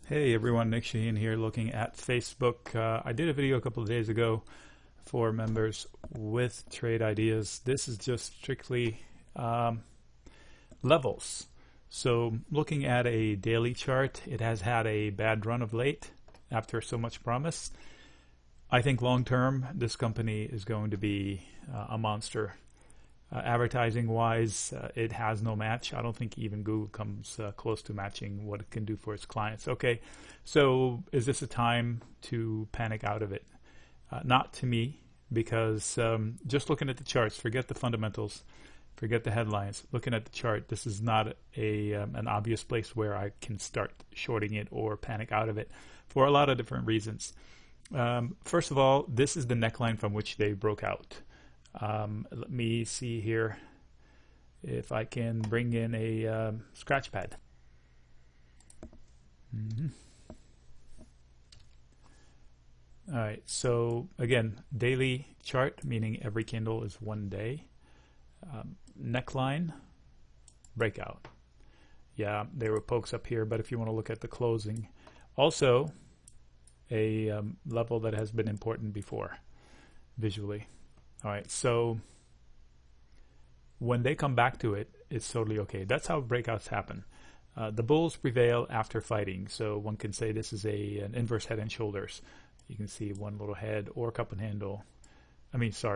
Hey everyone, Nick Shaheen here looking at Facebook. I did a video a couple of days ago for members with trade ideas. This is just strictly levels. So looking at a daily chart, it has had a bad run of late after so much promise. I think long term this company is going to be a monster. Advertising wise, it has no match. I don't think even Google comes close to matching what it can do for its clients. Okay, so is this a time to panic out of it? Not to me, because just looking at the charts, forget the fundamentals, forget the headlines. Looking at the chart, this is not an obvious place where I can start shorting it or panic out of it for a lot of different reasons. First of all, this is the neckline from which they broke out. Let me see here if I can bring in a scratch pad. All right, so again, daily chart, meaning every candle is 1 day. Neckline, breakout. Yeah, there were pokes up here, but if you want to look at the closing, also a level that has been important before visually. All right, so when they come back to it, it's totally okay. That's how breakouts happen. The bulls prevail after fighting, so one can say this is an inverse head and shoulders. You can see one little head or cup and handle.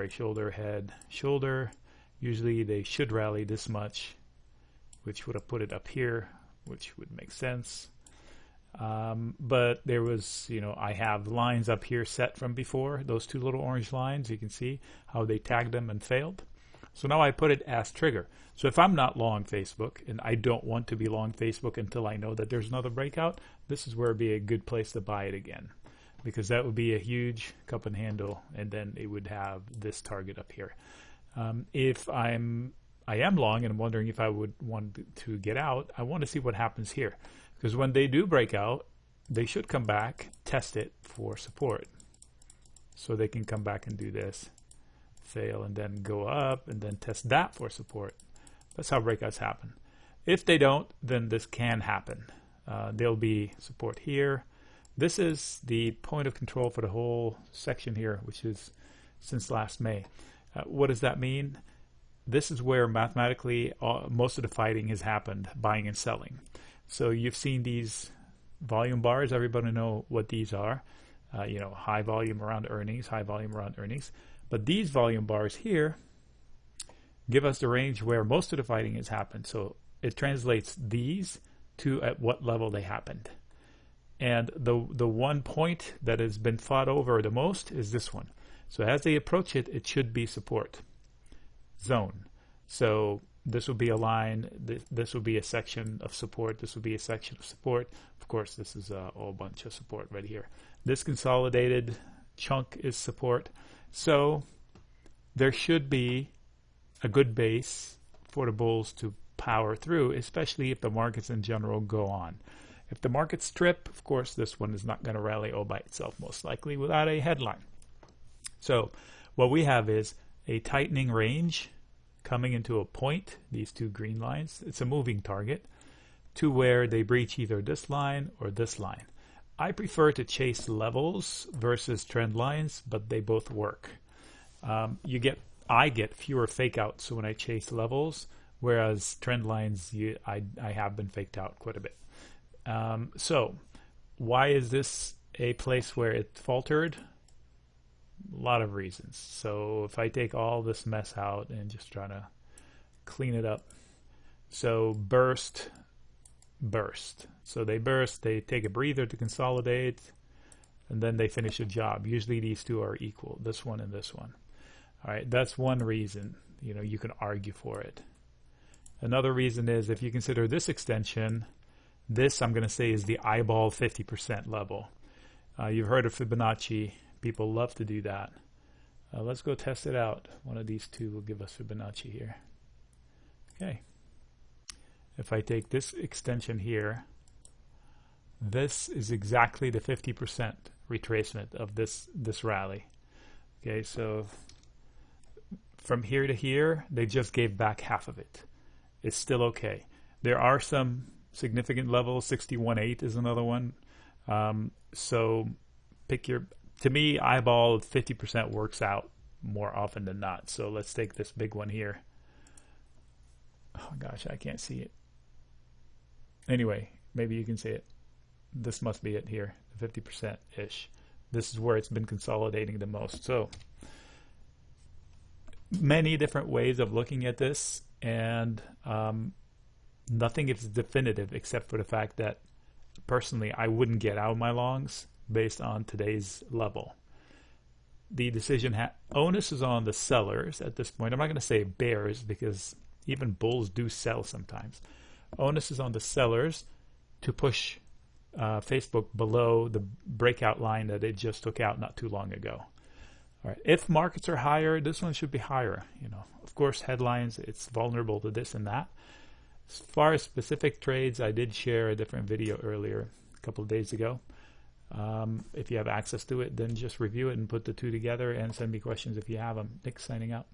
Shoulder, head, shoulder. Usually they should rally this much, which would have put it up here, which would make sense. But there was, I have lines up here set from before, those two little orange lines. You can see how they tagged them and failed. So now I put it as trigger. So if I'm not long Facebook and I don't want to be long Facebook until I know that there's another breakout, this is where it'd be a good place to buy it again, because that would be a huge cup and handle, and then it would have this target up here. If I am long and I'm wondering if I would want to get out, I want to see what happens here. Because when they do break out, they should come back, test it for support. So they can come back and do this, fail, and then go up, and then test that for support. That's how breakouts happen. If they don't, then this can happen. There'll be support here. This is the point of control for the whole section here, which is since last May. What does that mean? This is where mathematically most of the fighting has happened, buying and selling. So you've seen these volume bars. Everybody know what these are. High volume around earnings, high volume around earnings. But these volume bars here give us the range where most of the fighting has happened. So it translates these to at what level they happened. And the one point that has been fought over the most is this one. So as they approach it, it should be support zone. So this will be a line, this will be a section of support, this will be a section of support. Of course, this is a whole bunch of support right here. This consolidated chunk is support. So there should be a good base for the bulls to power through, especially if the markets in general go on. If the markets strip, of course, this one is not going to rally all by itself, most likely, without a headline. So what we have is a tightening range coming into a point, these two green lines. It's a moving target to where they breach either this line or this line. I prefer to chase levels versus trend lines, but they both work. I get fewer fake outs when I chase levels, whereas trend lines, I have been faked out quite a bit. So why is this a place where it faltered? A lot of reasons. So if I take all this mess out and just try to clean it up. So burst. So they burst, they take a breather to consolidate, and then they finish a job. Usually these two are equal, this one and this one. All right, that's one reason. You can argue for it. Another reason is if you consider this extension, this I'm going to say is the eyeball 50% level. You've heard of Fibonacci. People love to do that. Let's go test it out. One of these two will give us Fibonacci here. Okay. If I take this extension here, this is exactly the 50% retracement of this rally. Okay, so from here to here, they just gave back half of it. It's still okay. There are some significant levels. 61.8 is another one. So pick your, to me, eyeball 50% works out more often than not. So let's take this big one here. Oh gosh, I can't see it. Anyway, maybe you can see it. This must be it here, 50%-ish. This is where it's been consolidating the most. So many different ways of looking at this, and nothing is definitive except for the fact that personally I wouldn't get out of my longs based on today's level. The decision onus is on the sellers at this point. I'm not going to say bears because even bulls do sell sometimes. Onus is on the sellers to push Facebook below the breakout line that it just took out not too long ago. All right. If markets are higher, this one should be higher. You know, of course, headlines, it's vulnerable to this and that. As far as specific trades, I did share a different video earlier, a couple of days ago. If you have access to it, then just review it and put the two together and send me questions if you have them. Nick signing out.